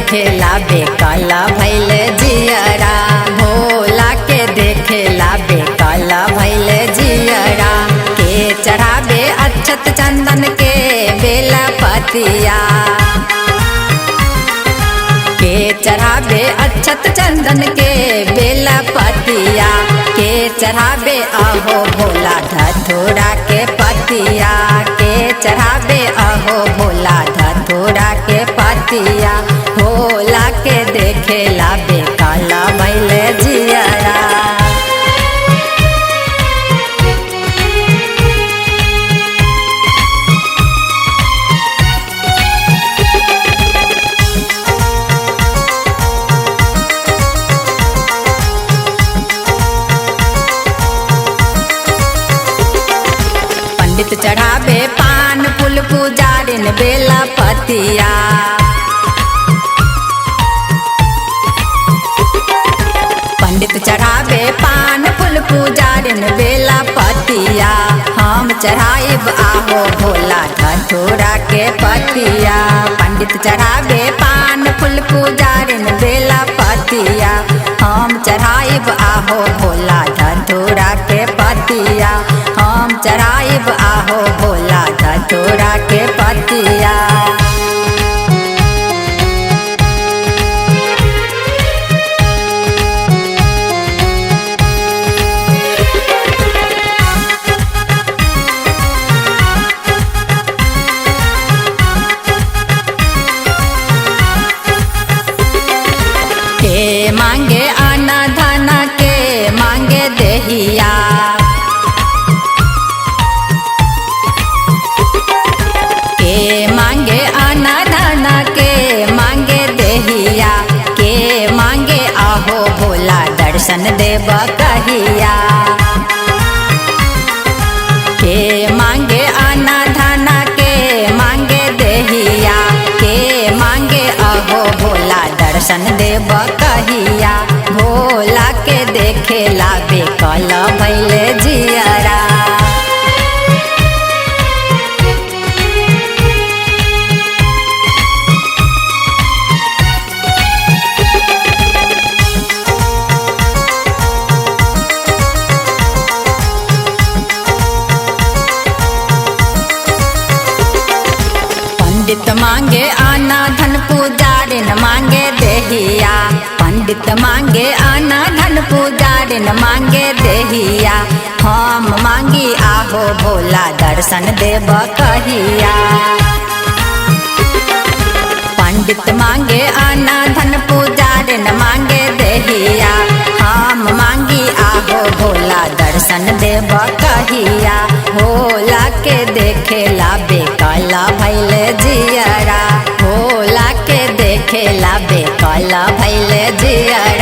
देखेला बेकाला भैले जियरा, भोला के देखेला बेकाला भैले जियरा। के चढ़ावे अक्षत चंदन के बेला पतिया, के चढ़ावे अक्षत चंदन के बेला पतिया। के चढ़ावे आहो भोला धतूरा के पतिया, के चढ़ावे आहो भोला धतूरा के पतिया। भोला के देखेला बेकाला भैले जियरा। पंडित चढ़ावे पान फूल पुजारिन बेला पतिया, पंडित चढ़ावे पान फूल पुजारिन बेला पतिया। हम चढ़ाइब आहो भोला धतूरा के पतिया, पंडित चढ़ावे पान फूल पुजारिन बेला पतिया। हम चढ़ाइब आहो भोला धतूरा के पतिया, हम चढ़ाइब आहो भोला धतूरा के पतिया। के मांगे आना धना के मांगे देहिया, के मांगे आना धना के मांगे देहिया। के मांगे आहो भोला दर्शन देव कहिया, के मांगे आना धना के मांगे देहिया। के मांगे आहो भोला दर्शन देव कहिया। भोला के देखेला बेकाला भैले जियरा। पंडित मांगे आना धन पुजारिन मांगे देहिया, पंडित मांगे आना धन पुजारिन मांगे देहिया। हम मांगी आहो भोला दर्शन देव कहिया, पंडित मांगे आना धन पुजारिन मांगे देहिया। हम मांगी आहो भोला दर्शन देव कहिया। भोला के देखेला बेकाला भैले जियरा, भोला के देखेला बेकाला भैले जियरा।